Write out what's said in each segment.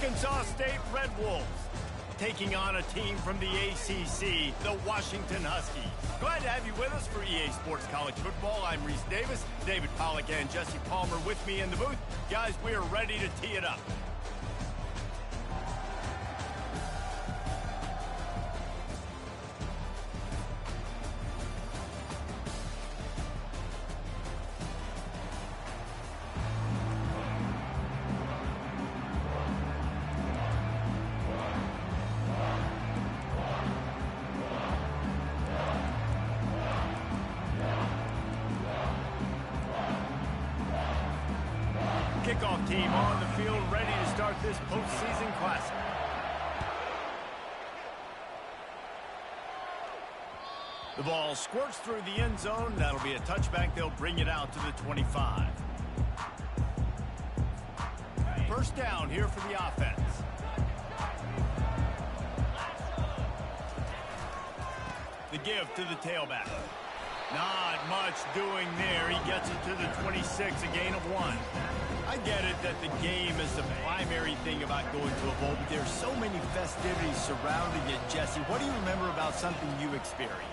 Arkansas State Red Wolves, taking on a team from the ACC, the Washington Huskies. Glad to have you with us for EA Sports College Football. I'm Reese Davis, David Pollack and Jesse Palmer with me in the booth. Guys, we are ready to tee it up. Kickoff team on the field, ready to start this postseason classic. The ball squirts through the end zone. That'll be a touchback. They'll bring it out to the 25. First down here for the offense. The give to the tailback. Not much doing there. He gets it to the 26, a gain of 1. I get it that the game is the primary thing about going to a bowl, but there's so many festivities surrounding it. Jesse, what do you remember about something you experienced?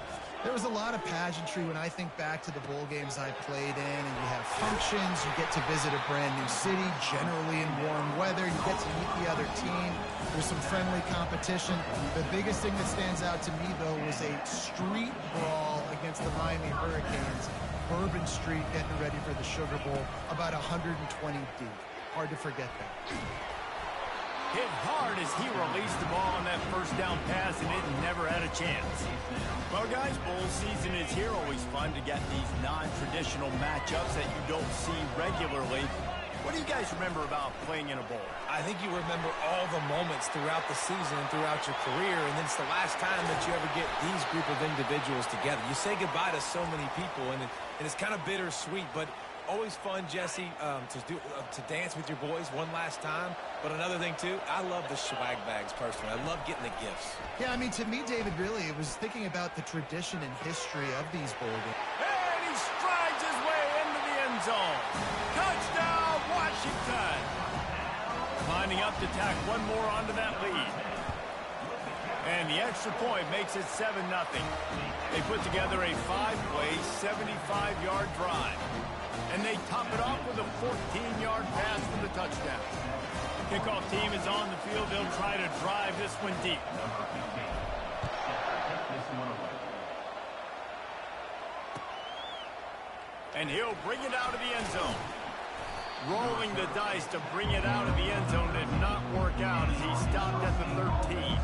There was a lot of pageantry when I think back to the bowl games I played in, and you have functions, you get to visit a brand new city, generally in warm weather, you get to meet the other team, there's some friendly competition. The biggest thing that stands out to me, though, was a street brawl against the Miami Hurricanes. Bourbon Street getting ready for the Sugar Bowl, about 120 deep. Hard to forget that. Hit hard as he released the ball on that first down pass, and it never had a chance. Well, guys, bowl season is here. Always fun to get these non-traditional matchups that you don't see regularly. What do you guys remember about playing in a bowl? I think you remember all the moments throughout the season and throughout your career, and it's the last time that you ever get these group of individuals together. You say goodbye to so many people, and it's kind of bittersweet, but always fun, Jesse, to dance with your boys one last time. But another thing, too, I love the swag bags, personally. I love getting the gifts. Yeah, I mean, to me, David, really, it was thinking about the tradition and history of these bowl games. And he strides his way into the end zone. Touchdown, Washington! Lining up to tack one more onto that lead. And the extra point makes it 7-0. They put together a 5-play, 75-yard drive. And they top it off with a 14-yard pass for the touchdown. Kickoff team is on the field. They'll try to drive this one deep. And he'll bring it out of the end zone. Rolling the dice to bring it out of the end zone did not work out as he stopped at the 13.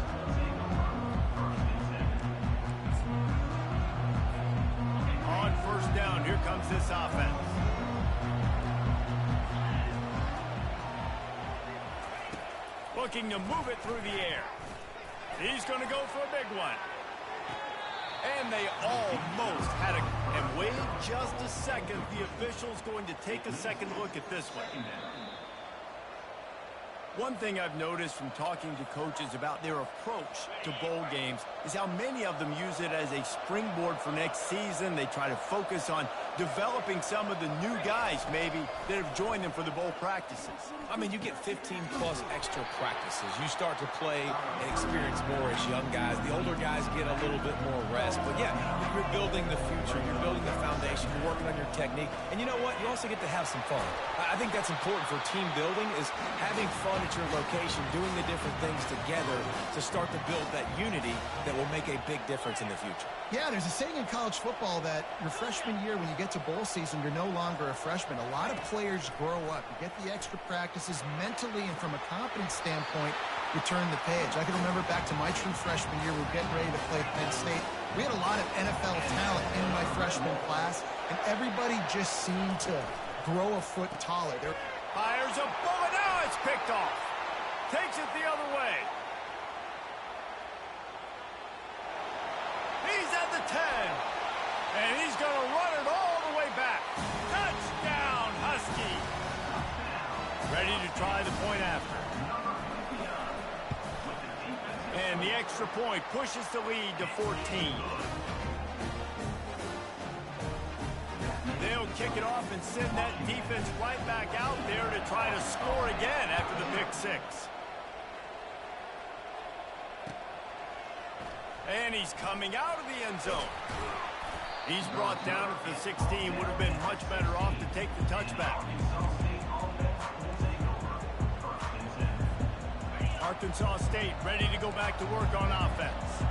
On first down, here comes this offense. Looking to move it through the air. He's going to go for a big one. And they almost had it. And wait just a second. The official's going to take a second look at this one. One thing I've noticed from talking to coaches about their approach to bowl games is how many of them use it as a springboard for next season. They try to focus on developing some of the new guys, maybe, that have joined them for the bowl practices. I mean, you get 15-plus extra practices. You start to play and experience more as young guys. The older guys get a little bit more rest. But, yeah, you're building the future. You're building the foundation. You're working on your technique. And you know what? You also get to have some fun. I think that's important for team building, is having fun at your location, doing the different things together to start to build that unity that will make a big difference in the future. Yeah, there's a saying in college football that your freshman year, when you get to bowl season, you're no longer a freshman. A lot of players grow up. You get the extra practices mentally, and from a confidence standpoint, you turn the page. I can remember back to my true freshman year, we were getting ready to play Penn State. We had a lot of NFL talent in my freshman class, and everybody just seemed to grow a foot taller. Fires a bullet. Now it's picked off. Takes it the other way. He's at the 10. And he's going to run it all the way back. Touchdown, Husky. Ready to try the point after. And the extra point pushes the lead to 14. They'll kick it off and send that defense right back out there to try to score again after the pick six. And he's coming out of the end zone. He's brought down at the 16. Would have been much better off to take the touchback. Arkansas State ready to go back to work on offense.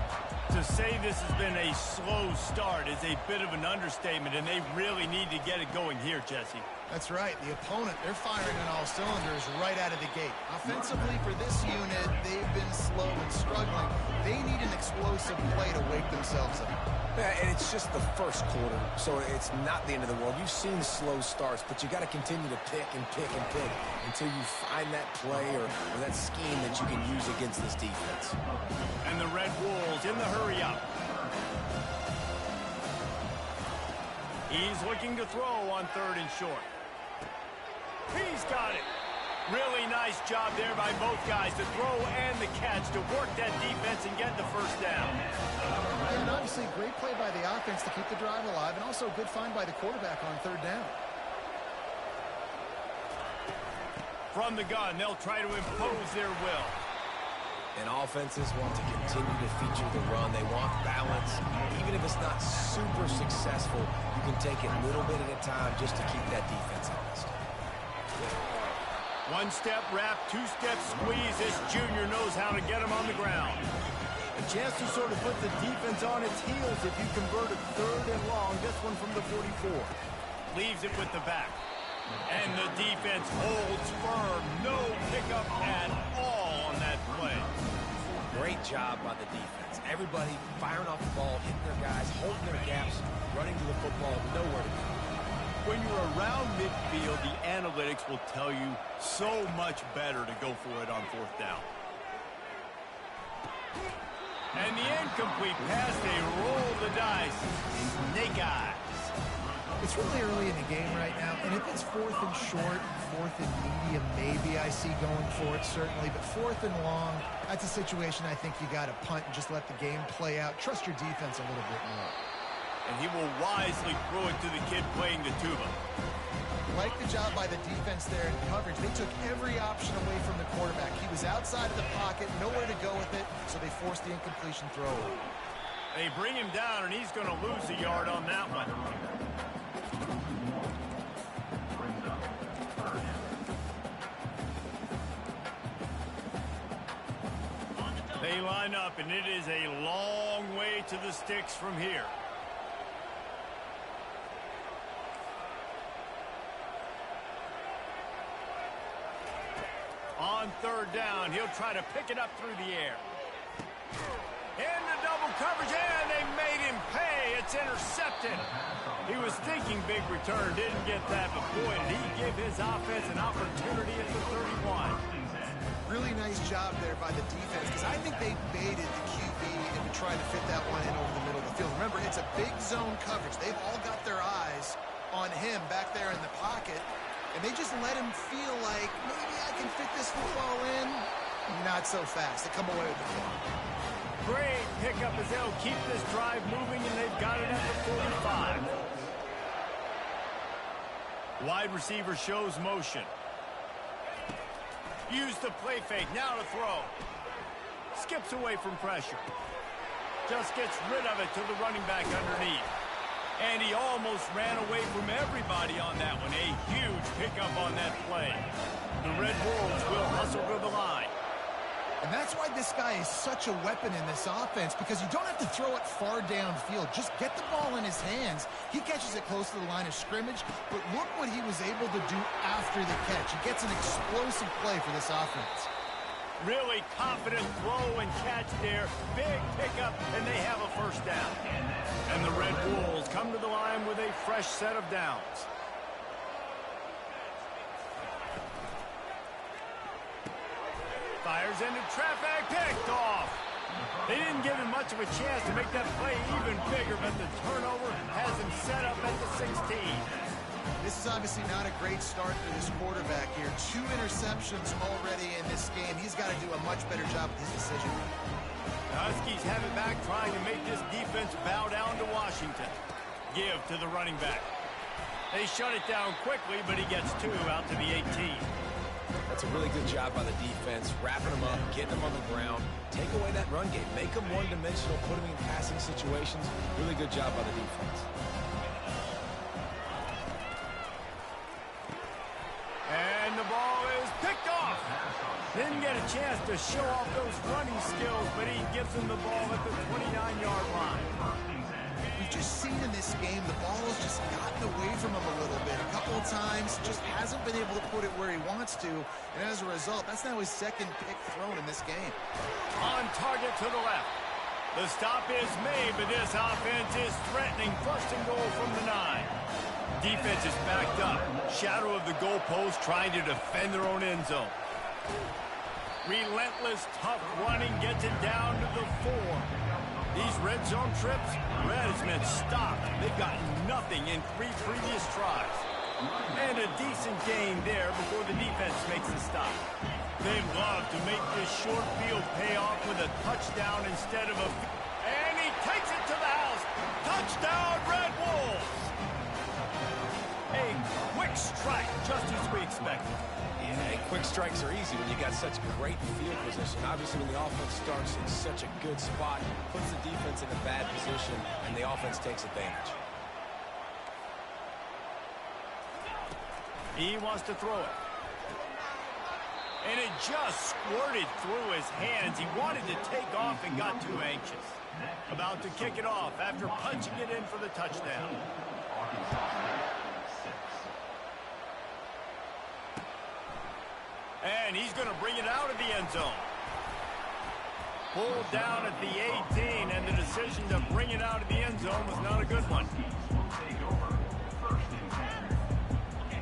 To say this has been a slow start is a bit of an understatement, and they really need to get it going here, Jesse. That's right. The opponent, they're firing on all cylinders right out of the gate. Offensively, for this unit, they've been slow and struggling. They need an explosive play to wake themselves up. Yeah, and it's just the first quarter, so it's not the end of the world. You've seen slow starts, but you got to continue to pick and pick and pick until you find that play or that scheme that you can use against this defense. And the Red Wolves in the hurry-up. He's looking to throw on 3rd and short. He's got it. Really nice job there by both guys to throw and the catch to work that defense and get the first down. And obviously, great play by the offense to keep the drive alive, and also a good find by the quarterback on 3rd down. From the gun, they'll try to impose their will. And offenses want to continue to feature the run. They want balance. Even if it's not super successful, you can take it little bit at a time just to keep that defense honest. One-step wrap, two-step squeeze. This junior knows how to get him on the ground. A chance to sort of put the defense on its heels if you convert a 3rd and long. This one from the 44. Leaves it with the back. And the defense holds firm. No pickup at all on that play. Great job by the defense. Everybody firing off the ball, hitting their guys, holding their gaps, running to the football, nowhere to go. When you're around midfield, the analytics will tell you so much better to go for it on 4th down. And the incomplete pass, they roll the dice. Snake eyes. It's really early in the game right now, and if it's 4th and short, 4th and medium, maybe I see going for it, certainly. But 4th and long, that's a situation I think you got to punt and just let the game play out. Trust your defense a little bit more. And he will wisely throw it to the kid playing the tuba. Like the job by the defense there in coverage. They took every option away from the quarterback. He was outside of the pocket, nowhere to go with it, so they forced the incompletion throw. They bring him down, and he's going to lose a yard on that one. They line up, and it is a long way to the sticks from here. On 3rd down, he'll try to pick it up through the air. Into double coverage, and they made him pay. It's intercepted. He was thinking big return, didn't get that, but boy, did he give his offense an opportunity at the 31. Really nice job there by the defense, because I think they baited the QB and tried to fit that one in over the middle of the field. Remember, it's a big zone coverage. They've all got their eyes on him back there in the pocket, and they just let him feel like, maybe I can fit this football in. Not so fast. They come away with the ball. Great pickup as they'll keep this drive moving, and they've got it at the 45. Wide receiver shows motion. Use the play fake, now to throw. Skips away from pressure. Just gets rid of it to the running back underneath. And he almost ran away from everybody on that one. A huge pickup on that play. The Red Wolves will hustle to the line. And that's why this guy is such a weapon in this offense, because you don't have to throw it far downfield. Just get the ball in his hands. He catches it close to the line of scrimmage, but look what he was able to do after the catch. He gets an explosive play for this offense. Really confident throw and catch there. Big pickup, and they have a 1st down. And the Red Wolves come to the line with a fresh set of downs. Fires into traffic, picked off. They didn't give him much of a chance to make that play even bigger, but the turnover has him set up at the 16. This is obviously not a great start for this quarterback here. 2 interceptions already in this game. He's got to do a much better job with his decision. The Huskies have it back, trying to make this defense bow down to Washington. Give to the running back. They shut it down quickly, but he gets 2 out to the 18. That's a really good job by the defense, wrapping them up, getting them on the ground, take away that run game, make them one-dimensional, put them in passing situations. Really good job by the defense. And the ball is picked off. Didn't get a chance to show off those running skills, but he gives him the ball at the 29-yard line. We've just seen in this game the ball has just gotten away from him a little bit. A couple of times, just hasn't been able to put it where he wants to. And as a result, that's now his second pick thrown in this game. On target to the left. The stop is made, but this offense is threatening. First and goal from the 9. Defense is backed up. Shadow of the goalpost trying to defend their own end zone. Relentless, tough running gets it down to the 4. These red zone trips, red has meant stopped. They've got nothing in 3 previous tries. And a decent gain there before the defense makes the stop. They'd love to make this short field pay off with a touchdown instead of a... And he takes it to the house. Touchdown, Red Wolves! A quick strike, just as we expected. Yeah, and quick strikes are easy when you got such great field position. Obviously, when the offense starts in such a good spot, puts the defense in a bad position, and the offense takes advantage. He wants to throw it. And it just squirted through his hands. He wanted to take off and got too anxious. About to kick it off after punching it in for the touchdown. And he's going to bring it out of the end zone. Pulled down at the 18, and the decision to bring it out of the end zone was not a good one.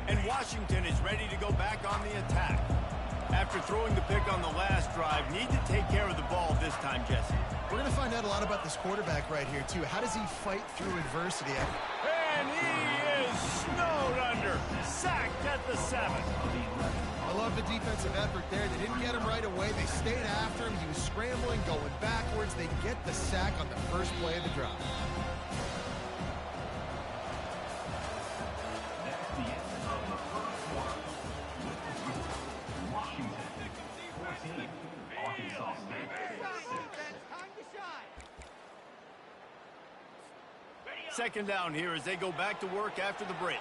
And Washington is ready to go back on the attack. After throwing the pick on the last drive, need to take care of the ball this time, Jesse. We're going to find out a lot about this quarterback right here, too. How does he fight through adversity? And he is snowed under. Sacked at the 7. I love the defensive effort there. They didn't get him right away. They stayed after him. He was scrambling, going backwards. They get the sack on the first play of the drive. Second down here as they go back to work after the break.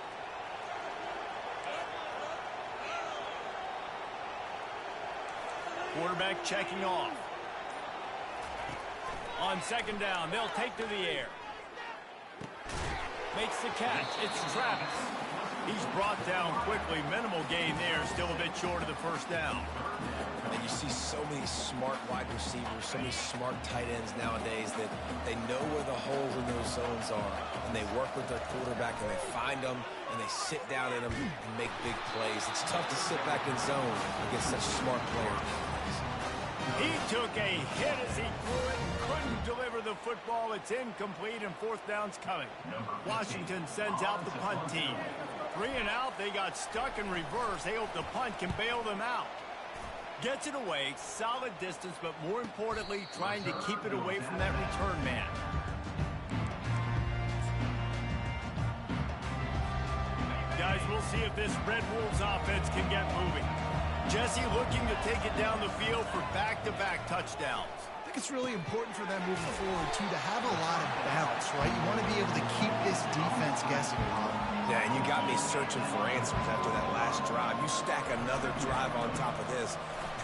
Quarterback checking off. On second down, they'll take to the air. Makes the catch. It's Travis. He's brought down quickly. Minimal gain there. Still a bit short of the first down. And you see so many smart wide receivers, so many smart tight ends nowadays that they know where the holes in those zones are. And they work with their quarterback and they find them and they sit down in them and make big plays. It's tough to sit back in zone against such smart players. He took a hit as he threw it and couldn't deliver the football. It's incomplete and fourth down's coming. Washington sends out the punt team. 3 and out, they got stuck in reverse. They hope the punt can bail them out. Gets it away, solid distance, but more importantly, trying to keep it away from that return man. Guys, we'll see if this Red Wolves offense can get moving. Jesse looking to take it down the field for back-to-back touchdowns. I think it's really important for them moving forward, too, to have a lot of balance, right? You want to be able to keep this defense guessing. Yeah, and you got me searching for answers after that last drive. You stack another drive on top of this,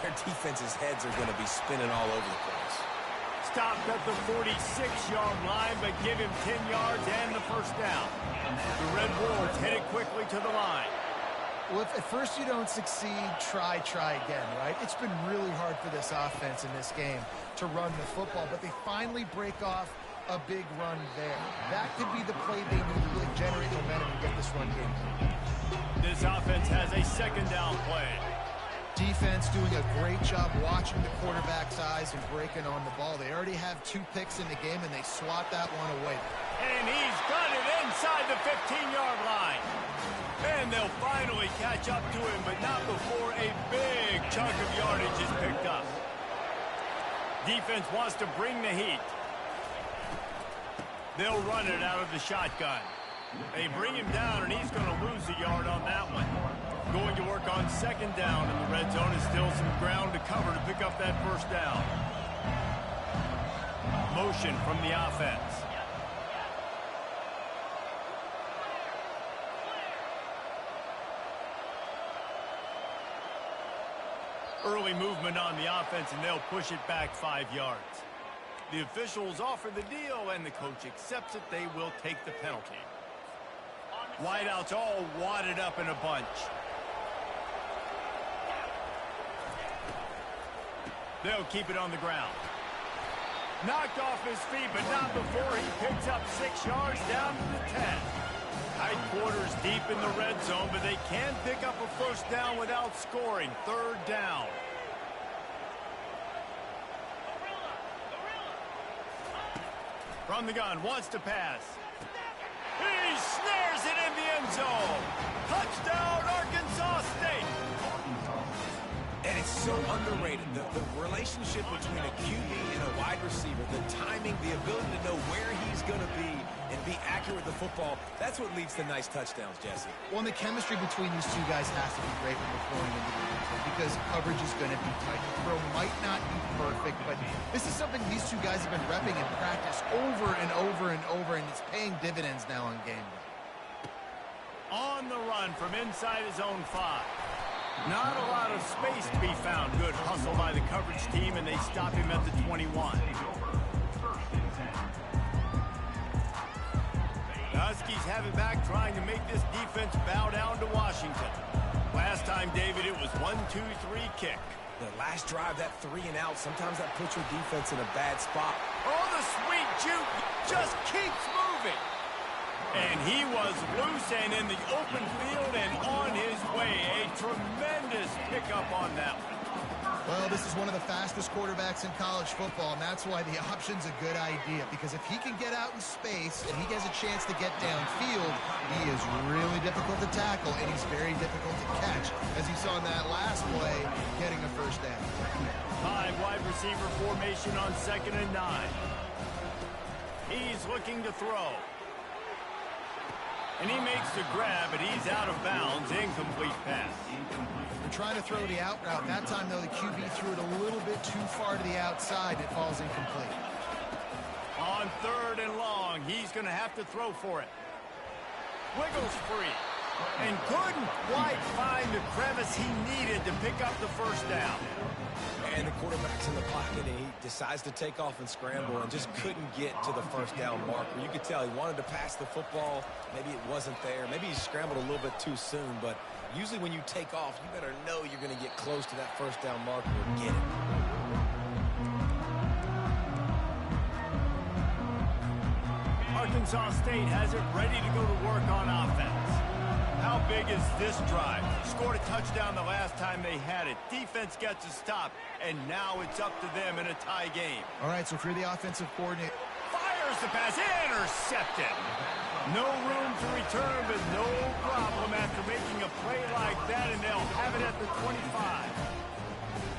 their defense's heads are going to be spinning all over the place. Stopped at the 46-yard line, but give him 10 yards and the first down. The Red Wolves headed quickly to the line. Well, if at first you don't succeed, try again, right? It's been really hard for this offense in this game to run the football, but they finally break off a big run there. That could be the play they need to really generate momentum and get this run game. This offense has a second down play. Defense doing a great job watching the quarterback's eyes and breaking on the ball. They already have 2 picks in the game, and they swat that one away. And he's got it inside the 15-yard line. And they'll finally catch up to him, but not before a big chunk of yardage is picked up. Defense wants to bring the heat. They'll run it out of the shotgun. They bring him down, and he's going to lose a yard on that one. Going to work on second down, and the red zone is still some ground to cover to pick up that first down. Motion from the offense. Early movement on the offense, and they'll push it back 5 yards. The officials offer the deal, and the coach accepts it. They will take the penalty. Wideouts all wadded up in a bunch. They'll keep it on the ground. Knocked off his feet, but not before he picks up 6 yards down to the 10. Tight quarters deep in the red zone, but they can pick up a first down without scoring. Third down. From the gun, wants to pass. He snares it in the end zone. Touchdown, Arkansas State. And it's so underrated, the relationship between a QB and a wide receiver, the timing, the ability to know where he's going to be and be accurate with the football, that's what leads to nice touchdowns, Jesse. Well, and the chemistry between these two guys has to be great when they're throwing into the end zone because coverage is going to be tight. The throw might not be perfect, but this is something these two guys have been repping in practice over and over and over, and it's paying dividends now on game day. On the run from inside his own 5. Not a lot of space to be found. Good hustle by the coverage team, and they stop him at the 21. The Huskies have it back, trying to make this defense bow down to Washington. Last time, David, it was 1-2-3 kick. The last drive, that 3 and out, sometimes that puts your defense in a bad spot. Oh, the sweet juke just keeps moving. And he was loose and in the open field and on his way. A tremendous pickup on that one. Well, this is one of the fastest quarterbacks in college football, and that's why the option's a good idea. Because if he can get out in space and he has a chance to get downfield, he is really difficult to tackle, and he's very difficult to catch. As you saw in that last play, getting a first down. 5 wide receiver formation on 2nd and 9. He's looking to throw. And he makes the grab, but he's out of bounds. Incomplete pass. They're trying to throw the out route. That time, though, the QB threw it a little bit too far to the outside. It falls incomplete. On 3rd and long, he's going to have to throw for it. Wiggles free. And couldn't quite find the crevice he needed to pick up the first down. And the quarterback's in the pocket, and he decides to take off and scramble and just couldn't get to the first down marker. You could tell he wanted to pass the football. Maybe it wasn't there. Maybe he scrambled a little bit too soon. But usually when you take off, you better know you're going to get close to that first down marker and get it. Arkansas State has it ready to go to work on offense. How big is this drive? Scored a touchdown the last time they had it. Defense gets a stop, and now it's up to them in a tie game. All right, so if you're the offensive coordinator, fires the pass, intercepted. No room to return, but no problem after making a play like that, and they'll have it at the 25.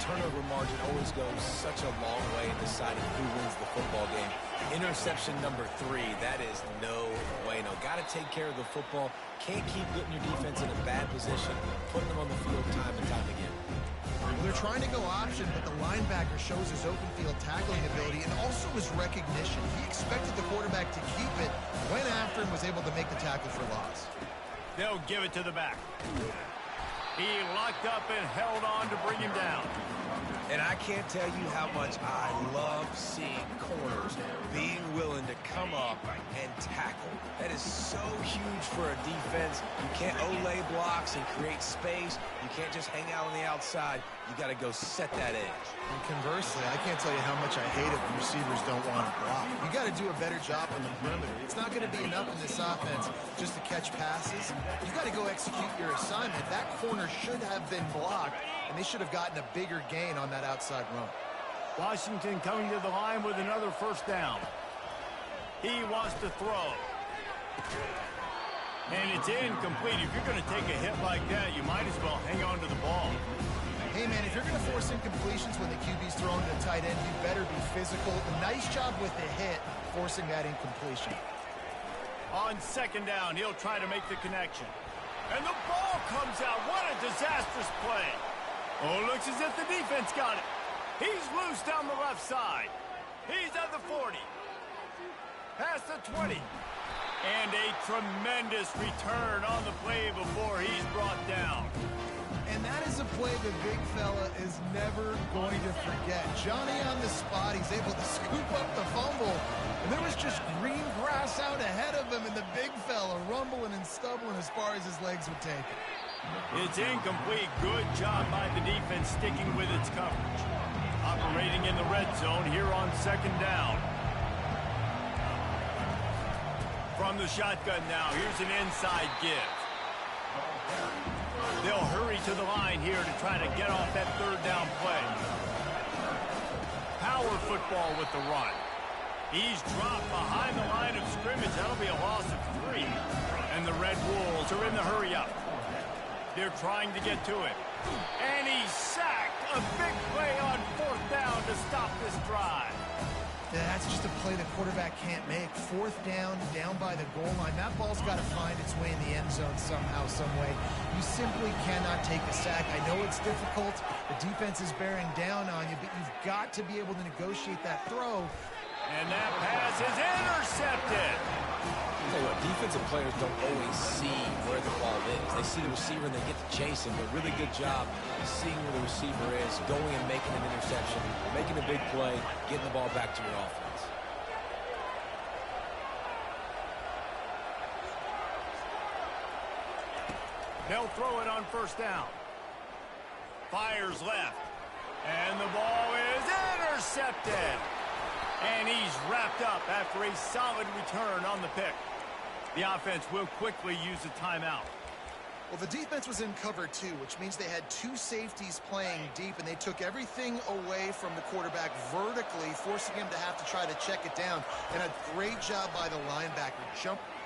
Turnover margin always goes such a long way in deciding who wins the football game. Interception number 3, that is no way. No, got to take care of the football. Can't keep putting your defense in a bad position, putting them on the field time and time again. well, they're trying to go option, but the linebacker shows his open field tackling ability and also his recognition. He expected the quarterback to keep it, went after and was able to make the tackle for loss. They'll give it to the back. He locked up and held on to bring him down. And I can't tell you how much I love seeing corners being willing to come up and tackle. That is so huge for a defense. You can't olay blocks and create space. You can't just hang out on the outside. You got to go set that edge. And conversely, I can't tell you how much I hate it when receivers don't want to block. You got to do a better job on the perimeter. It's not going to be enough in this offense just to catch passes. You got to go execute your assignment. That corner should have been blocked, and they should have gotten a bigger gain on that outside run. Washington coming to the line with another first down. He wants to throw. And it's incomplete. If you're going to take a hit like that, you might as well hang on to the ball. Hey, man, if you're going to force incompletions when the QB's throwing to the tight end, you better be physical. Nice job with the hit, forcing that incompletion. On second down, he'll try to make the connection. And the ball comes out. What a disastrous play. Oh, looks as if the defense got it. He's loose down the left side. He's at the 40. Past the 20. And a tremendous return on the play before he's brought down. And that is a play the big fella is never going to forget. Johnny on the spot, he's able to scoop up the fumble. And there was just green grass out ahead of him, and the big fella rumbling and stumbling as far as his legs would take it. It's incomplete. Good job by the defense sticking with its coverage. Operating in the red zone here on second down. From the shotgun now, here's an inside give. They'll hurry to the line here to try to get off that third down play. Power football with the run. He's dropped behind the line of scrimmage. That'll be a loss of 3. And the Red Wolves are in the hurry up. They're trying to get to it. And he's sacked. A big play on fourth down to stop this drive. Yeah, that's just a play the quarterback can't make. Fourth down, down by the goal line. That ball's got to find its way in the end zone somehow, some way. You simply cannot take a sack. I know it's difficult. The defense is bearing down on you, but you've got to be able to negotiate that throw. And that pass is intercepted. I'll tell you what, defensive players don't always see where the ball is. They see the receiver and they get to chase him. But really good job seeing where the receiver is, going and making an interception, making a big play, getting the ball back to your offense. They'll throw it on first down. Fires left. And the ball is intercepted. And he's wrapped up after a solid return on the pick. The offense will quickly use a timeout. Well, the defense was in cover 2, which means they had 2 safeties playing deep, and they took everything away from the quarterback vertically, forcing him to have to try to check it down. And a great job by the linebacker.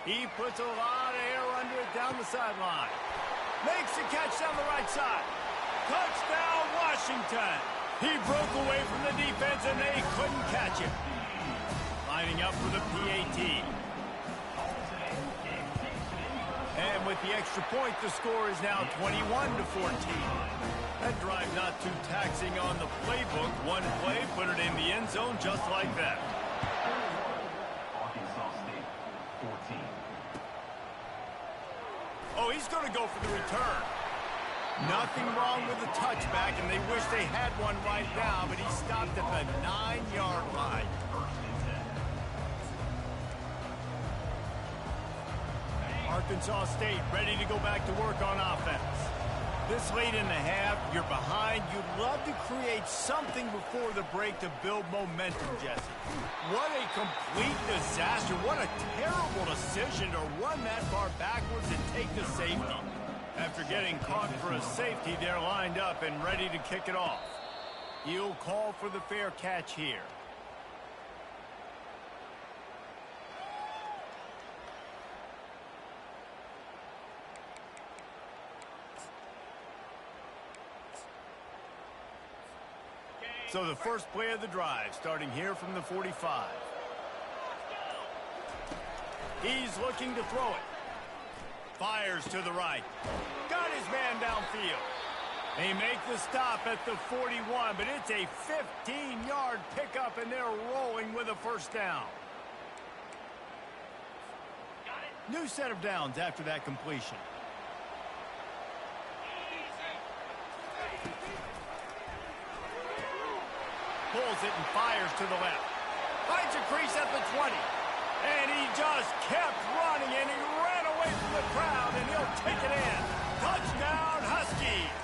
He puts a lot of air under it down the sideline. Makes the catch down the right side. Touchdown, Washington. He broke away from the defense, and they couldn't catch him. Lining up for the PAT. And with the extra point, the score is now 21-14. That drive not too taxing on the playbook. One play, put it in the end zone just like that. Arkansas State, 14. Oh, he's going to go for the return. Nothing wrong with the touchback, and they wish they had one right now, but he stopped at the 9-yard line. Arkansas State ready to go back to work on offense. This late in the half, you're behind. You'd love to create something before the break to build momentum, Jesse. What a complete disaster. What a terrible decision to run that far backwards and take the safety. After getting caught for a safety, they're lined up and ready to kick it off. He'll call for the fair catch here. So the first play of the drive, starting here from the 45. He's looking to throw it. Fires to the right. Got his man downfield. They make the stop at the 41, but it's a 15-yard pickup, and they're rolling with a first down. New set of downs after that completion. Pulls it and fires to the left. Finds a crease at the 20. And he just kept running, and he ran away from the crowd, and he'll take it in. Touchdown, Huskies.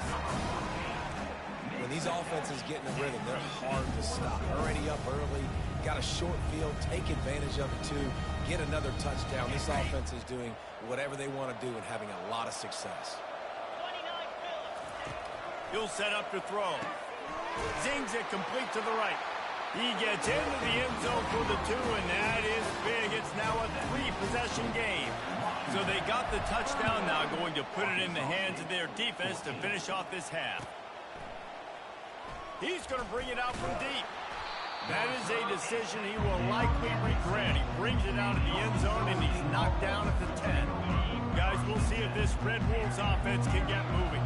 When these offenses get in the rhythm, they're hard to stop. Already up early, got a short field, take advantage of it too, get another touchdown. This offense is doing whatever they want to do and having a lot of success. He'll set up to throw. Zings it complete to the right. He gets into the end zone for the 2, and that is big. It's now a 3-possession game. So they got the touchdown, now going to put it in the hands of their defense to finish off this half. He's going to bring it out from deep. That is a decision he will likely regret. He brings it out of the end zone, and he's knocked down at the 10. Guys, we'll see if this Red Wolves offense can get moving.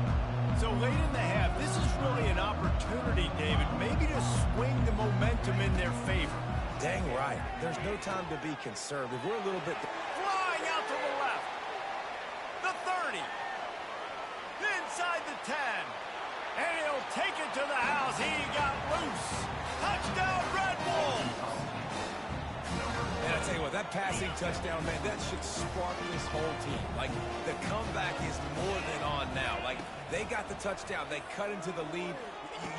So late in the half, this is really an opportunity, David, maybe to swing the momentum in their favor. Dang right. There's no time to be conservative. We're a little bit... Flying out to the left. The 30. Inside the 10. And he'll take it to the house. He got loose. Touchdown, Red Wolves. And I tell you what, that passing touchdown, man, that should spark this whole team. Like, the comeback is more than on now. Like, they got the touchdown. They cut into the lead.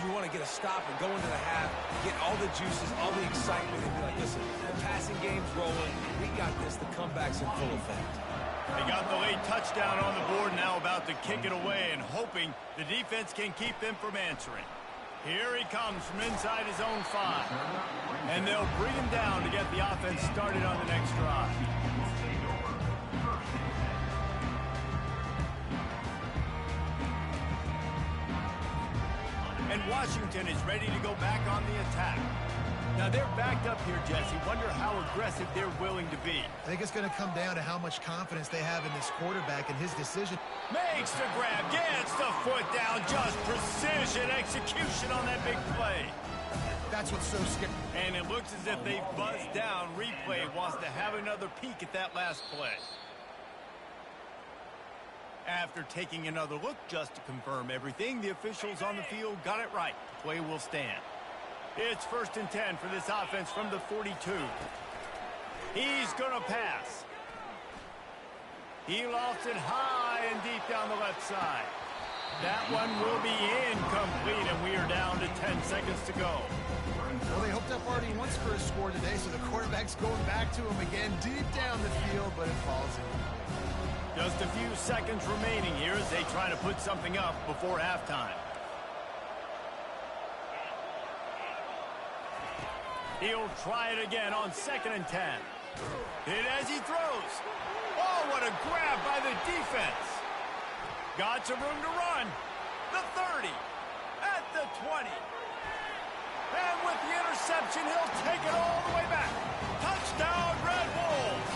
You want to get a stop and go into the half, get all the juices, all the excitement, and be like, listen, the passing game's rolling. We got this. The comeback's in full effect. They got the late touchdown on the board, now about to kick it away and hoping the defense can keep them from answering. Here he comes from inside his own 5. And they'll bring him down to get the offense started on the next drive. And Washington is ready to go back on the attack. Now they're backed up here, Jesse. Wonder how aggressive they're willing to be. I think it's going to come down to how much confidence they have in this quarterback and his decision. Makes the grab, gets the foot down, just precision execution on that big play. That's what's so scary. And it looks as if they've buzzed down. Replay wants to have another peek at that last play. After taking another look just to confirm everything, the officials on the field got it right. The play will stand. It's 1st and 10 for this offense from the 42. He's going to pass. He lofts it high and deep down the left side. That one will be incomplete, and we are down to 10 seconds to go. Well, they hoped up already once for a score today, so the quarterback's going back to him again deep down the field, but it falls in. Just a few seconds remaining here as they try to put something up before halftime. He'll try it again on 2nd and 10. Hit as he throws. Oh, what a grab by the defense. Got some room to run. The 30. At the 20. And with the interception, he'll take it all the way back. Touchdown, Red Wolves.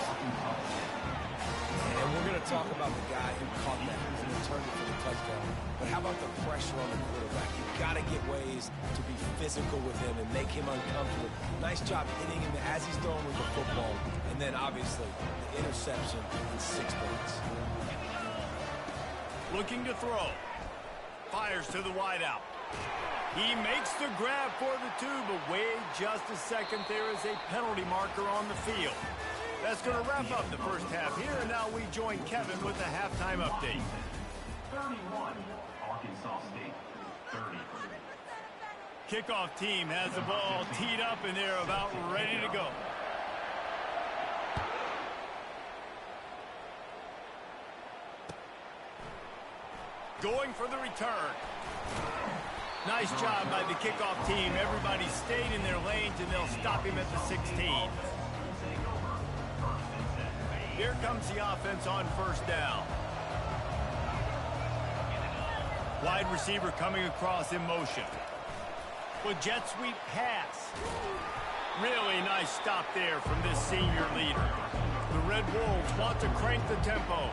And we're going to talk about the guy who caught that and returned it for the touchdown. But how about the pressure on the quarterback? You've got to get ways to be physical with him and make him uncomfortable. Nice job hitting him as he's throwing with the football. And then, obviously, the interception in 6 minutes. Looking to throw. Fires to the wideout. He makes the grab for the 2, but wait just a second. There is a penalty marker on the field. That's going to wrap up the first half here, and now we join Kevin with the halftime update. 31, Arkansas State, 30. Kickoff team has the ball teed up, and they're about ready to go. Going for the return. Nice job by the kickoff team. Everybody stayed in their lanes, and they'll stop him at the 16. Here comes the offense on 1st down. Wide receiver coming across in motion. With jet sweep pass. Really nice stop there from this senior leader. The Red Wolves want to crank the tempo.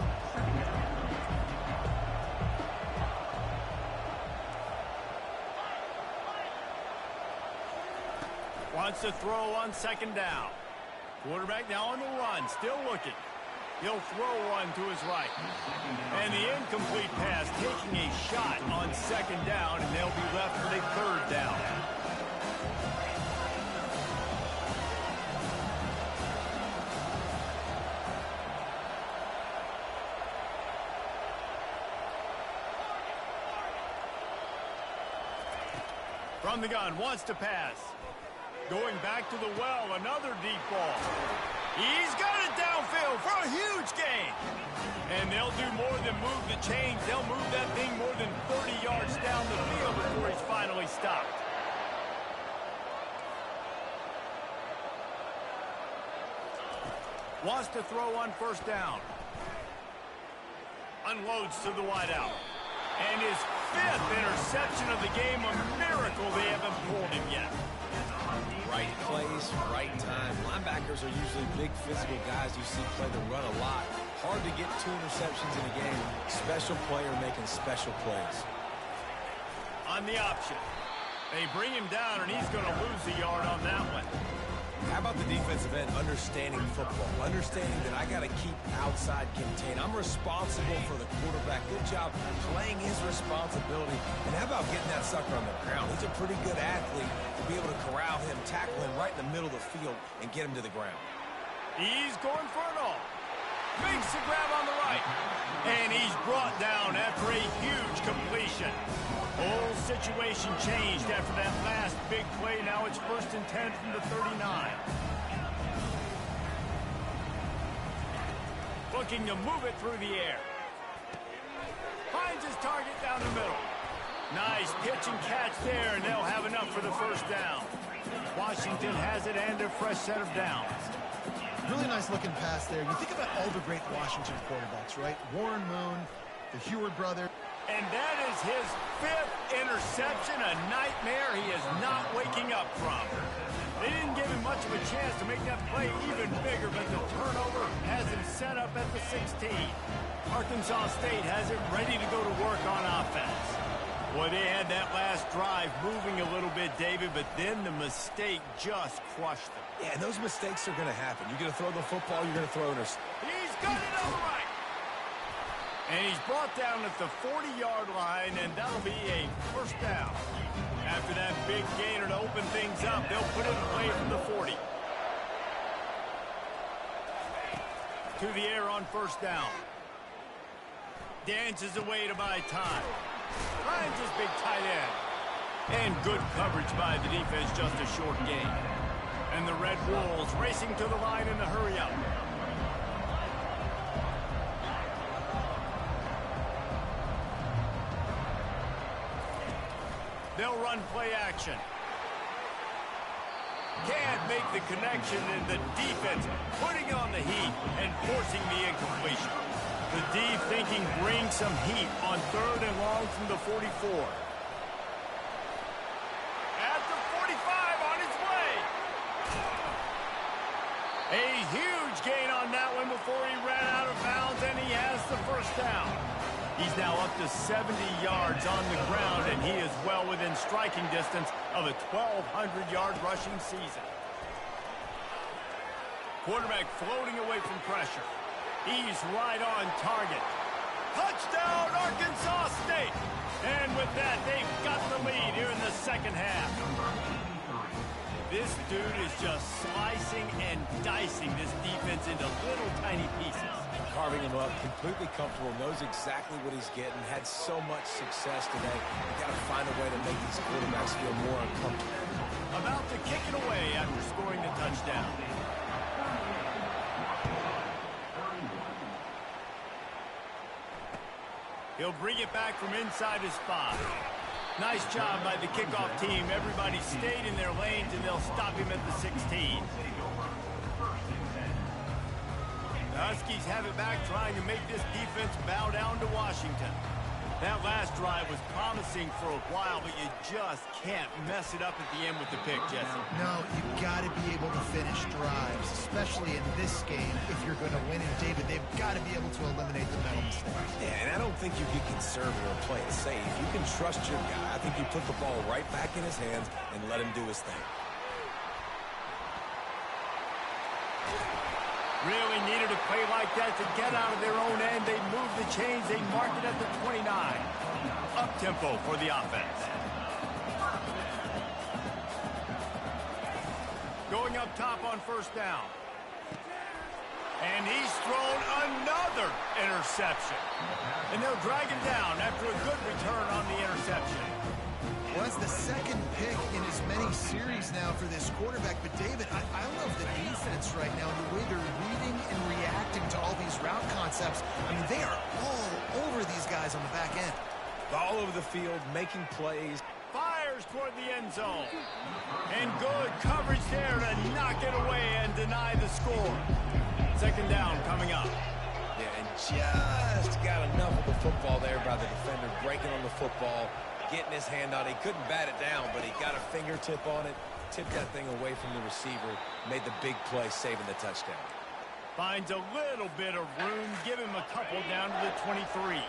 Wants to throw on 2nd down. Quarterback now on the run, still looking. He'll throw one to his right. And the incomplete pass taking a shot on 2nd down, and they'll be left with a 3rd down. From the gun, wants to pass. Going back to the well, another deep ball. He's got it downfield for a huge gain. And they'll do more than move the chains. They'll move that thing more than 30 yards down the field before he's finally stopped. Wants to throw on 1st down. Unloads to the wideout. And his 5th interception of the game, a miracle they haven't pulled him yet. Right place, right time. Linebackers are usually big physical guys you see play the run a lot. Hard to get 2 interceptions in a game. Special player making special plays. On the option. They bring him down, and he's going to lose a yard on that one. How about the defensive end understanding football, understanding that I got to keep outside contained. I'm responsible for the quarterback. Good job playing his responsibility. And how about getting that sucker on the ground? He's a pretty good athlete to be able to corral him, tackle him right in the middle of the field, and get him to the ground. He's going for it all. Makes the grab on the right. And he's brought down after a huge completion. Whole situation changed after that last big play. Now it's 1st and 10 from the 39. Looking to move it through the air. Finds his target down the middle. Nice pitch and catch there, and they'll have enough for the 1st down. Washington has it and a fresh set of downs. Really nice looking pass there. You think about all the great Washington quarterbacks, right? Warren Moon, the Heward brother. And that is his 5th interception, a nightmare he is not waking up from. They didn't give him much of a chance to make that play even bigger, but the turnover has him set up at the 16. Arkansas State has it ready to go to work on offense. Boy, they had that last drive moving a little bit, David, but then the mistake just crushed them. Yeah, and those mistakes are going to happen. You're going to throw the football, you're going to throw it. He's got it on the right. And he's brought down at the 40-yard line, and that'll be a 1st down. After that big gainer to open things up, they'll put it away from the 40. To the air on 1st down. Dances away to buy time. Finds his big tight end. And good coverage by the defense, just a short gain. And the Red Wolves racing to the line in the hurry-up. They'll run play action. Can't make the connection, and the defense putting on the heat and forcing the incompletion. The D thinking bring some heat on 3rd and long from the 44. At the 45 on his way. A huge gain on that one before he ran out of bounds, and he has the 1st down. He's now up to 70 yards on the ground, and he is well within striking distance of a 1,200-yard rushing season. Quarterback floating away from pressure. He's right on target. Touchdown, Arkansas State! And with that, they've got the lead here in the 2nd half. This dude is just slicing and dicing this defense into little tiny pieces. Carving him up, completely comfortable, knows exactly what he's getting, had so much success today. You got to find a way to make these quarterbacks feel more uncomfortable. About to kick it away after scoring the touchdown. He'll bring it back from inside his 5. Nice job by the kickoff team. Everybody stayed in their lanes, and they'll stop him at the 16. The Huskies have it back, trying to make this defense bow down to Washington. That last drive was promising for a while, but you just can't mess it up at the end with the pick, Jesse. No, you've got to be able to finish drives, especially in this game. If you're going to win it, David, they've got to be able to eliminate the mental mistakes. Yeah, and I don't think you get conservative or play it safe. You can trust your guy. I think you put the ball right back in his hands and let him do his thing. Really needed a play like that to get out of their own end. They moved the chains. They marked it at the 29. Up-tempo for the offense. Going up top on 1st down. And he's thrown another interception. And they'll drag him down after a good return on the interception. Well, that's the 2nd pick in as many series now for this quarterback. But, David, I love the defense right now, the way they're reading and reacting to all these route concepts. I mean, they are all over these guys on the back end. All over the field, making plays. Fires toward the end zone. And good coverage there to knock it away and deny the score. 2nd down coming up. Yeah, and just got enough of the football there by the defender, breaking on the football, getting his hand on it. He couldn't bat it down, but he got a fingertip on it, tipped that thing away from the receiver, made the big play, saving the touchdown. Finds a little bit of room. Give him a couple down to the 23.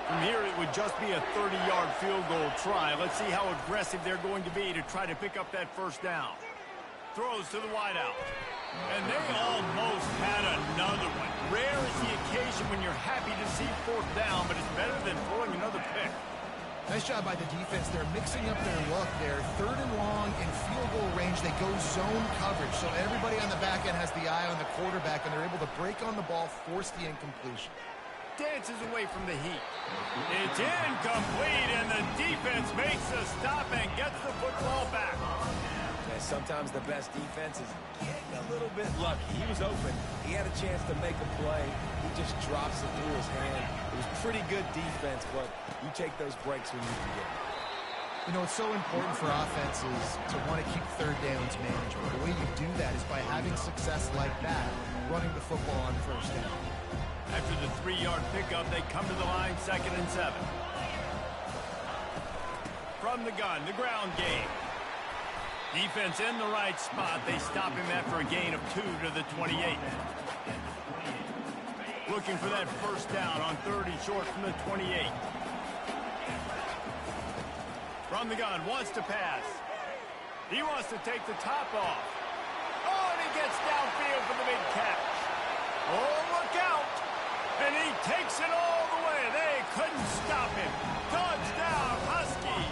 From here, it would just be a 30-yard field goal try. Let's see how aggressive they're going to be to try to pick up that first down. Throws to the wideout. And they almost had another one. Rare is the occasion when you're happy to see fourth down, but it's better than throwing another pick. Nice job by the defense. They're mixing up their look there. Third and long in field goal range. They go zone coverage. So everybody on the back end has the eye on the quarterback, and they're able to break on the ball, force the incompletion. Dances away from the heat. It's incomplete, and the defense makes a stop and gets the football back. And sometimes the best defense is getting a little bit lucky. He was open. He had a chance to make a play. He just drops it through his hand. It was pretty good defense, but you take those breaks when you can get them. You know, it's so important for offenses to want to keep third downs manageable. The way you do that is by having success like that, running the football on first down. After the 3-yard pickup, they come to the line, 2nd and 7. From the gun, the ground game. Defense in the right spot. They stop him after a gain of 2 to the 28. Looking for that first down on 3rd and short from the 28. From the gun, wants to pass. He wants to take the top off. Oh, and he gets downfield for the big catch. Oh, look out. And he takes it all the way. They couldn't stop him. Touchdown, Huskies.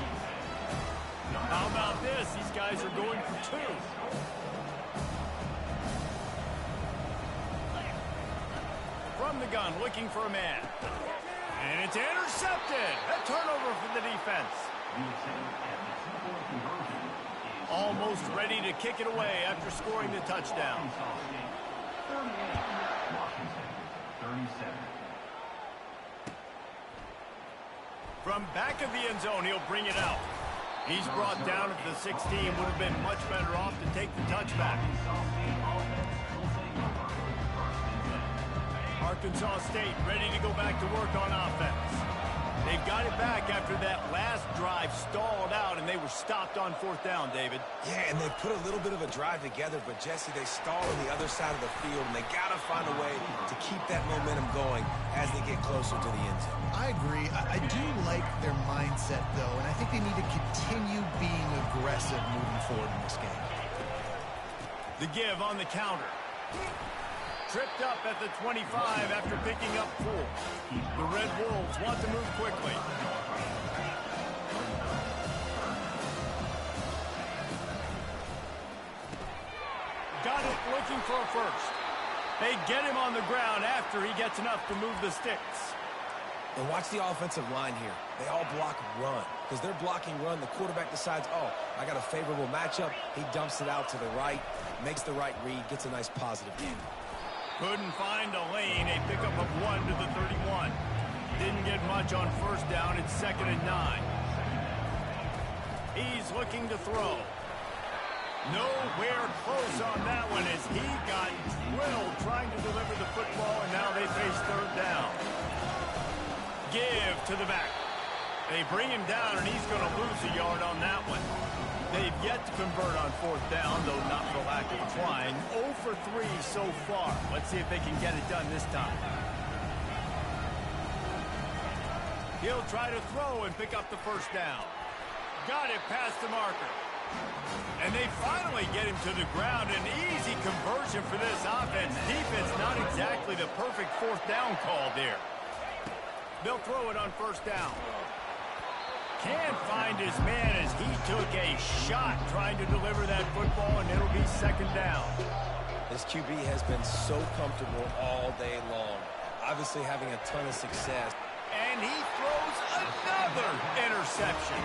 How about this? These guys are going for 2. From the gun, looking for a man. And it's intercepted. A turnover for the defense. Almost ready to kick it away after scoring the touchdown. 37. From back of the end zone, he'll bring it out. He's brought down at the 16. Would have been much better off to take the touchback. Arkansas State ready to go back to work on offense. They've got it back after that last drive stalled out, and they were stopped on 4th down, David. Yeah, and they put a little bit of a drive together, but, Jesse, they stall on the other side of the field, and they got to find a way to keep that momentum going as they get closer to the end zone. I agree. I do like their mindset, though, and I think they need to continue being aggressive moving forward in this game. The give on the counter. Tripped up at the 25 after picking up 4. The Red Wolves want to move quickly. Got it, looking for a first. They get him on the ground after he gets enough to move the sticks. And watch the offensive line here. They all block run. Because they're blocking run, the quarterback decides, oh, I got a favorable matchup. He dumps it out to the right, makes the right read, gets a nice positive gain. Couldn't find a lane. A pickup of 1 to the 31. Didn't get much on first down. It's 2nd and 9. He's looking to throw. Nowhere close on that one as he got drilled trying to deliver the football, and now they face 3rd down. Give to the back. They bring him down, and he's going to lose a yard on that one. They've yet to convert on 4th down, though not for lack of trying. 0 for 3 so far. Let's see if they can get it done this time. He'll try to throw and pick up the first down. Got it past the marker. And they finally get him to the ground. An easy conversion for this offense. Defense not exactly the perfect 4th down call there. They'll throw it on 1st down. Can't find his man as he took a shot trying to deliver that football, and it'll be 2nd down. This QB has been so comfortable all day long, obviously having a ton of success. And he throws another interception.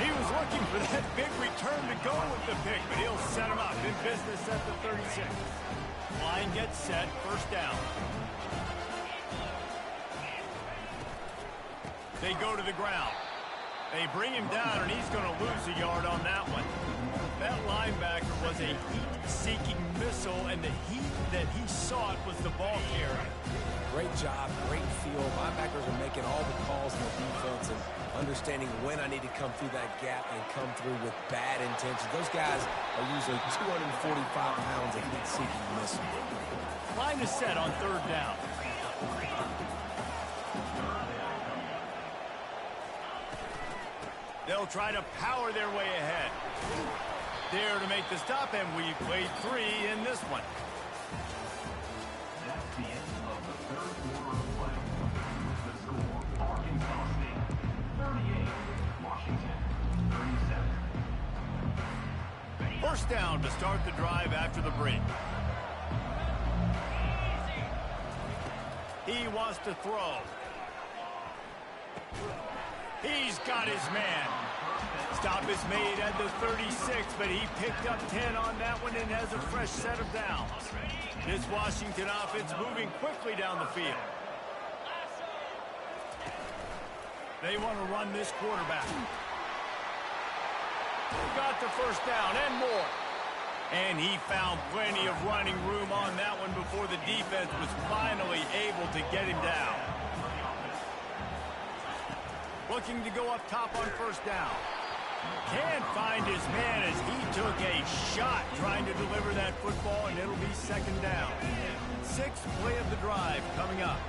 He was looking for that big return to go with the pick, but he'll set him up in business at the 36. Line gets set, 1st down. They go to the ground. They bring him down, and he's going to lose a yard on that one. That linebacker was was a heat-seeking missile, and the heat that he sought was the ball carrier. Great job, great feel. Linebackers are making all the calls in the defense and understanding when I need to come through that gap and come through with bad intentions. Those guys are usually 245 pounds of heat-seeking missile. Line is set on third down. They'll try to power their way ahead. There to make the stop, and we played 3 in this one. That's the end of the third quarter of play. The score, Arkansas State 38, Washington 37. First down to start the drive after the break. He wants to throw. He's got his man. Stop is made at the 36, but he picked up 10 on that one and has a fresh set of downs. This Washington offense moving quickly down the field. They want to run this quarterback. Got the first down and more. And he found plenty of running room on that one before the defense was finally able to get him down. Looking to go up top on first down. Can't find his man as he took a shot trying to deliver that football, and it'll be second down. 6th play of the drive coming up.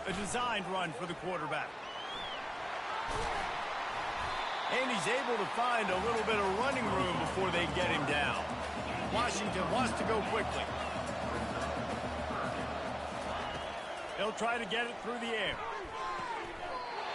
A designed run for the quarterback. And he's able to find a little bit of running room before they get him down. Washington wants to go quickly. They'll try to get it through the air.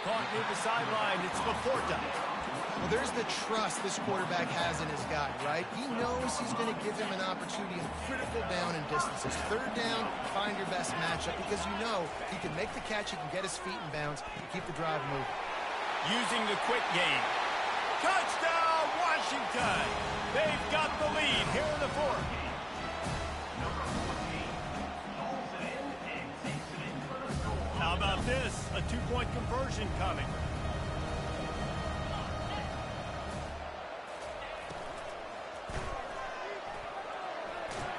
Caught near the sideline. It's LaPorta. Well, there's the trust this quarterback has in his guy, right? He knows he's going to give him an opportunity in critical down and distances. Third down, find your best matchup because you know he can make the catch, he can get his feet in bounds, and keep the drive moving. Using the quick game. Touchdown, Washington! They've got the lead here in the 4th. How about this? A 2-point conversion coming.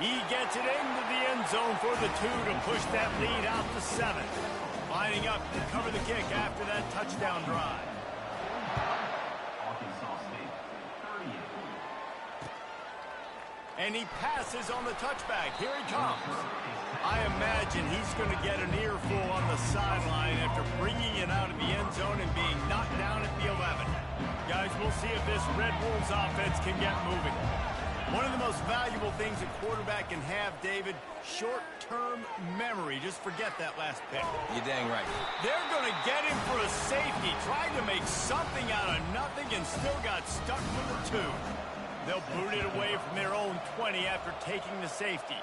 He gets it into the end zone for the 2 to push that lead out to 7. Lining up to cover the kick after that touchdown drive. Arkansas State 38. And he passes on the touchback. Here he comes. I imagine he's going to get an earful on the sideline after bringing it out of the end zone and being knocked down at the 11. Guys, we'll see if this Red Wolves offense can get moving. One of the most valuable things a quarterback can have, David, short-term memory. Just forget that last pick. You're dang right. They're going to get him for a safety. Tried to make something out of nothing and still got stuck with the 2. They'll boot it away from their own 20 after taking the safety.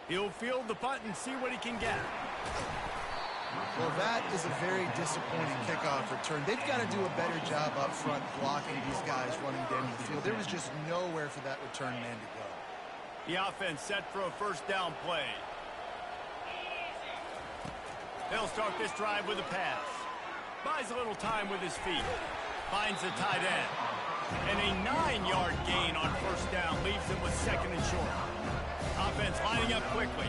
He'll field the punt and see what he can get. Well, that is a very disappointing kickoff return. They've got to do a better job up front blocking these guys running down the field. There was just nowhere for that return man to go. The offense set for a first down play. They'll start this drive with a pass. Buys a little time with his feet. Finds the tight end. And a 9-yard gain on first down leaves him with second and short. Offense lining up quickly.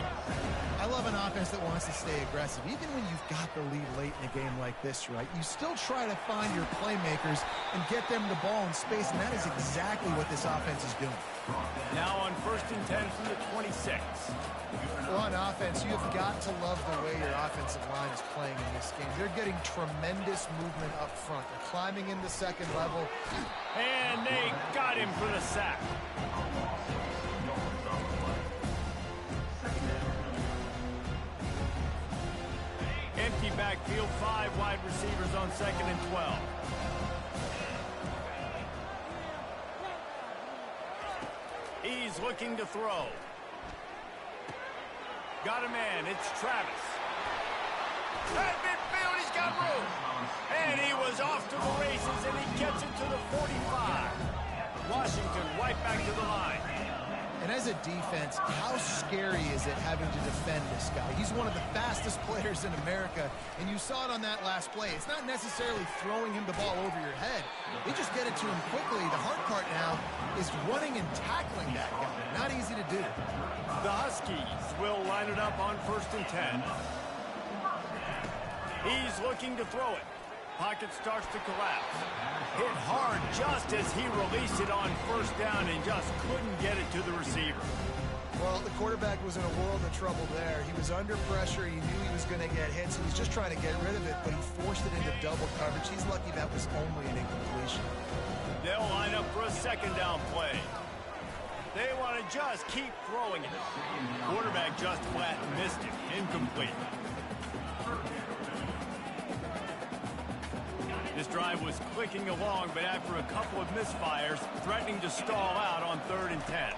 I love an offense that wants to stay aggressive. Even when you've got the lead late in a game like this, right, you still try to find your playmakers and get them the ball in space, and that is exactly what this offense is doing. Now on first and 10 from the 26. Well, on offense, you have got to love the way your offensive line is playing in this game. They're getting tremendous movement up front. They're climbing in the second level. And they got him for the sack. Empty backfield, 5 wide receivers on second and 12. He's looking to throw. Got a man, it's Travis. At midfield, he's got room. And he was off to the races, and he gets it to the 45. Washington right back to the line. And as a defense, how scary is it having to defend this guy? He's one of the fastest players in America, and you saw it on that last play. It's not necessarily throwing him the ball over your head. They just get it to him quickly. The hard part now is running and tackling that guy. Not easy to do. The Huskies will line it up on 1st and 10. He's looking to throw it. Pocket starts to collapse. Hit hard just as he released it on 1st down and just couldn't get it to the receiver. Well, the quarterback was in a world of trouble there. He was under pressure. He knew he was going to get hit, so he's just trying to get rid of it, but he forced it into double coverage. He's lucky that was only an incompletion. They'll line up for a 2nd down play. They want to just keep throwing it. Quarterback just flat missed it. Incomplete. This drive was clicking along, but after a couple of misfires, threatening to stall out on 3rd and 10.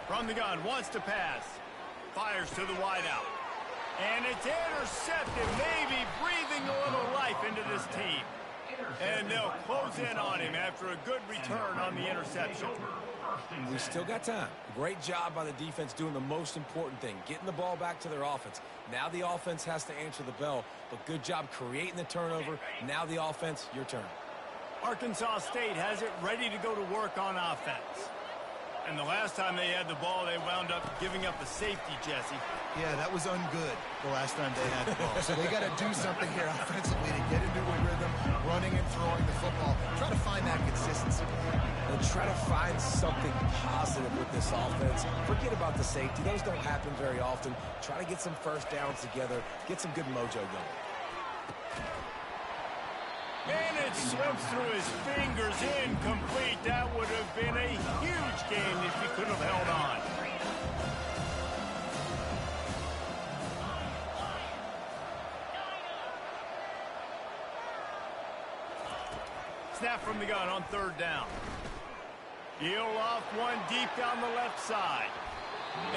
From the gun, wants to pass. Fires to the wideout. And it's intercepted, maybe breathing a little life into this team. And they'll close in on him after a good return on the interception. We still got time. Great job by the defense doing the most important thing, getting the ball back to their offense. Now the offense has to answer the bell, but good job creating the turnover. Now the offense, your turn. Arkansas State has it ready to go to work on offense. And the last time they had the ball, they wound up giving up a safety, Jesse. Yeah, that was ungood the last time they had the ball. So they got to do something here offensively to get into a rhythm, running and throwing the football. Try to find that consistency. And try to find something positive with this offense. Forget about the safety. Those don't happen very often. Try to get some 1st downs together. Get some good mojo going. And it slips through his fingers, incomplete. That would have been a huge gain if he could have held on. Snap from the gun on 3rd down. Heel off one deep down the left side.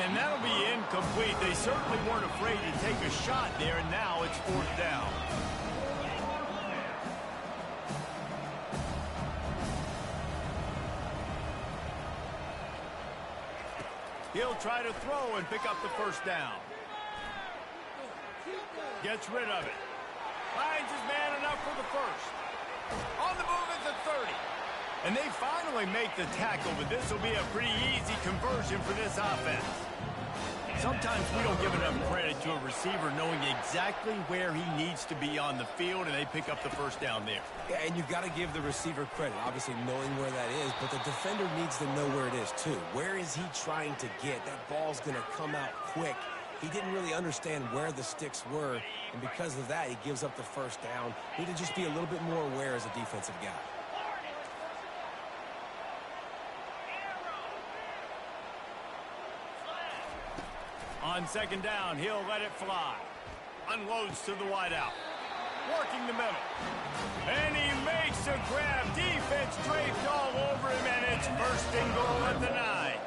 And that'll be incomplete. They certainly weren't afraid to take a shot there, and now it's 4th down. He'll try to throw and pick up the 1st down. Gets rid of it. Finds his man enough for the 1st. On the move at the 30. And they finally make the tackle, but this will be a pretty easy conversion for this offense. Sometimes we don't give enough credit to a receiver knowing exactly where he needs to be on the field, and they pick up the 1st down there. Yeah, and you've got to give the receiver credit, obviously knowing where that is, but the defender needs to know where it is too. Where is he trying to get? That ball's going to come out quick. He didn't really understand where the sticks were, and because of that, he gives up the 1st down. Need to just be a little bit more aware as a defensive guy. On 2nd down, he'll let it fly. Unloads to the wideout. Working the middle. And he makes a grab. Defense draped all over him, and it's 1st and goal at the 9.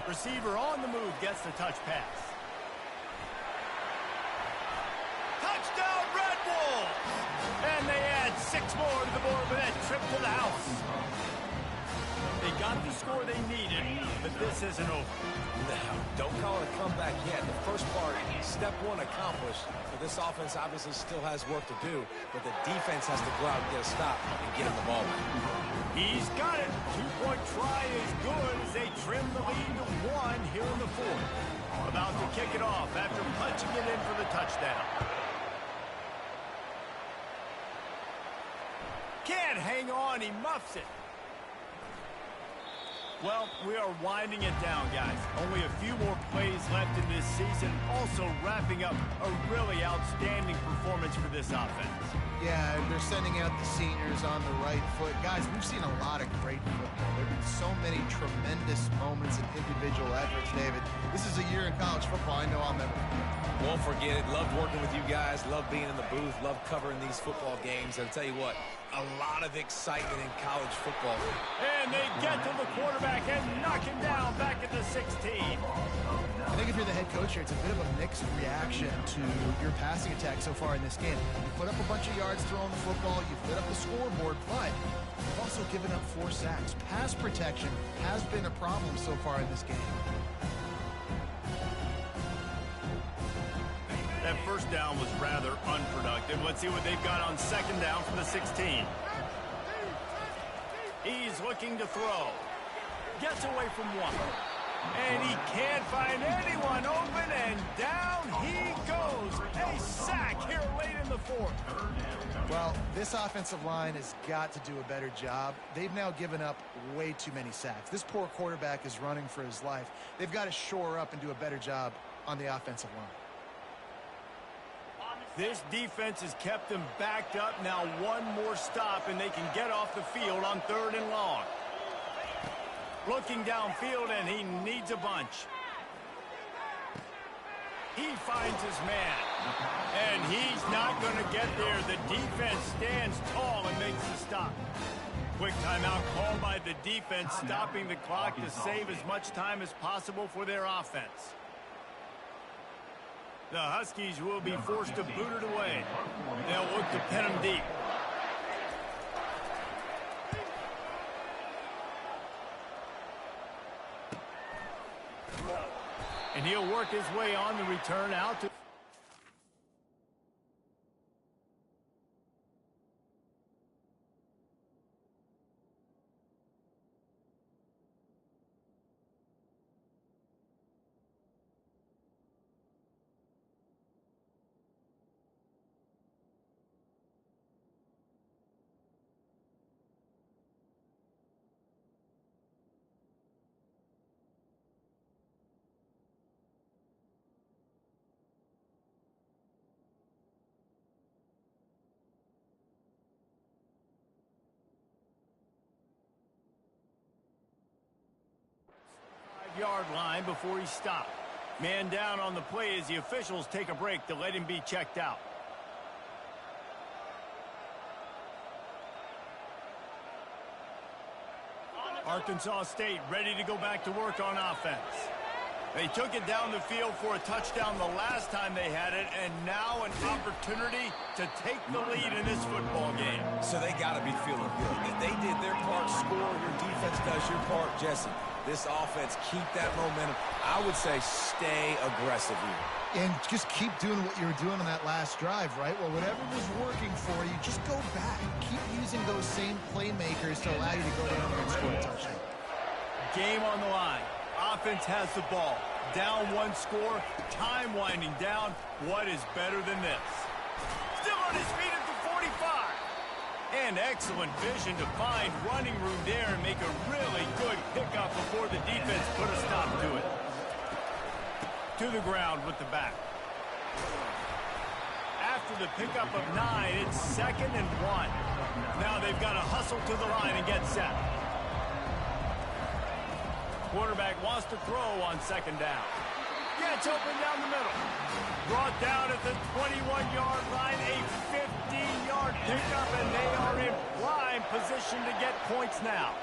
Receiver on the move gets the touch pass. Touchdown, Red Wolves! And they add 6 more to the board with that trip to the house. They got the score they needed, but this isn't over. No, don't call it a comeback yet. The first part, step 1 accomplished. But this offense obviously still has work to do, but the defense has to go out and get a stop and get him the ball back. He's got it. 2-point try is good as they trim the lead to 1 here in the 4th. About to kick it off after punching it in for the touchdown. Can't hang on. He muffs it. Well, we are winding it down, guys. Only a few more plays left in this season. Also wrapping up a really outstanding performance for this offense. Yeah, they're sending out the seniors on the right foot. Guys, we've seen a lot of great football. There have been so many tremendous moments and individual efforts, David. This is a year in college football I know I'll never forget. Won't forget it. Loved working with you guys. Loved being in the booth. Loved covering these football games. And I'll tell you what, a lot of excitement in college football. And they get to the quarterback. quarterback and knock him down back at the 16. I think if you're the head coach here, it's a bit of a mixed reaction to your passing attack so far in this game. You put up a bunch of yards throwing the football, you've lit up the scoreboard, but you've also given up 4 sacks. Pass protection has been a problem so far in this game. That first down was rather unproductive. Let's see what they've got on second down for the 16. He's looking to throw. Gets away from one. And he can't find anyone open, and down he goes. A sack here late in the fourth. Well, this offensive line has got to do a better job. They've now given up way too many sacks. This poor quarterback is running for his life. They've got to shore up and do a better job on the offensive line. This defense has kept them backed up. Now one more stop, and they can get off the field on 3rd and long. Looking downfield, and he needs a bunch. He finds his man, and he's not going to get there. The defense stands tall and makes the stop. Quick timeout called by the defense, stopping the clock to save as much time as possible for their offense. The Huskies will be forced to boot it away. They'll look to pin him deep. And he'll work his way on the return out to... yard line before he stopped. Man down on the play as the officials take a break to let him be checked out. Arkansas State ready to go back to work on offense. They took it down the field for a touchdown the last time they had it, and now an opportunity to take the lead in this football game. So they got to be feeling good. If they did their part, score, your defense does your part, Jesse. This offense, keep that momentum. I would say stay aggressive here. And just keep doing what you were doing on that last drive, right? Well, whatever was working for you, just go back. Keep using those same playmakers to allow you to go down there and score a touchdown. Game on the line. Offense has the ball. Down 1 score. Time winding down. What is better than this? Still on his feet at the 45. And excellent vision to find running room there and make a really good pickup before the defense put a stop to it. To the ground with the back. After the pickup of 9, it's 2nd and 1. Now they've got to hustle to the line and get set. Quarterback wants to throw on 2nd down. Gets open down the middle. Brought down at the 21-yard line, a 15-yard pickup, and they are in prime position to get points now.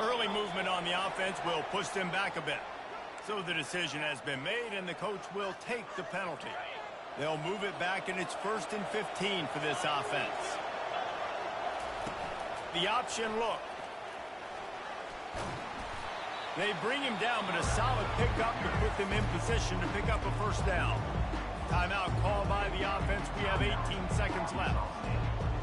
Early movement on the offense will push them back a bit. So the decision has been made, and the coach will take the penalty. They'll move it back, and it's 1st and 15 for this offense. The option look. They bring him down, but a solid pickup to put them in position to pick up a 1st down. Timeout called by the offense. We have 18 seconds left.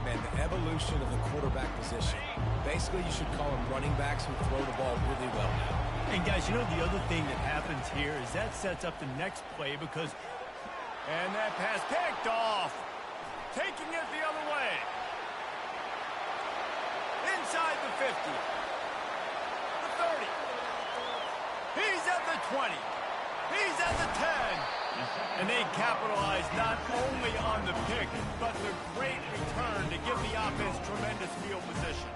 Man, the evolution of the quarterback position. Basically, you should call them running backs who throw the ball really well now. And, guys, you know the other thing that happens here is that sets up the next play because... And that pass picked off. Taking it the other way. Inside the 50. The 30. He's at the 20. He's at the 10. And they capitalize not only on the pick, but the great return to give the offense tremendous field position.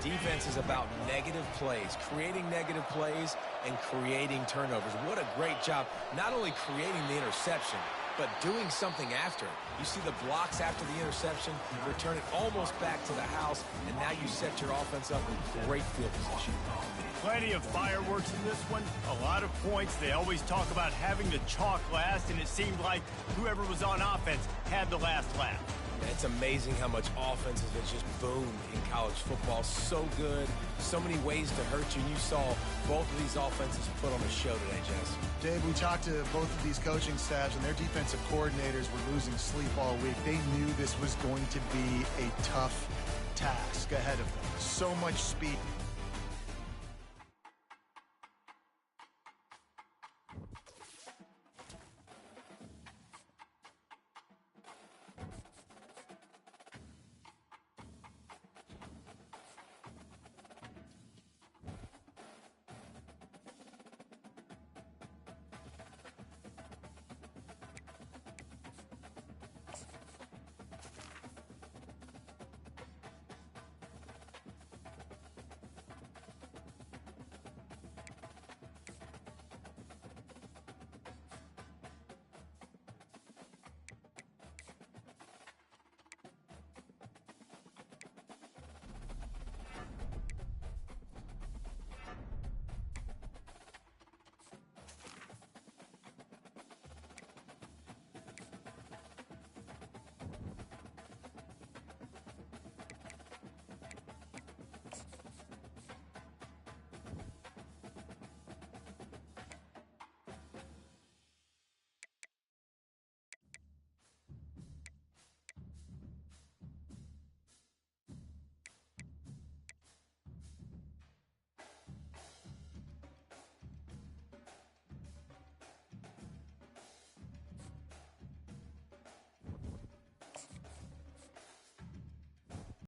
Defense is about negative plays, creating negative plays and creating turnovers. What a great job, not only creating the interception, but doing something after. You see the blocks after the interception, return it almost back to the house, and now you set your offense up in great field position. Plenty of fireworks in this one, a lot of points. They always talk about having the chalk last, and it seemed like whoever was on offense had the last laugh. And it's amazing how much offenses have just boomed in college football. So good, so many ways to hurt you. And you saw both of these offenses put on a show today, Jess. Dave, we talked to both of these coaching staffs, and their defensive coordinators were losing sleep all week. They knew this was going to be a tough task ahead of them. So much speed.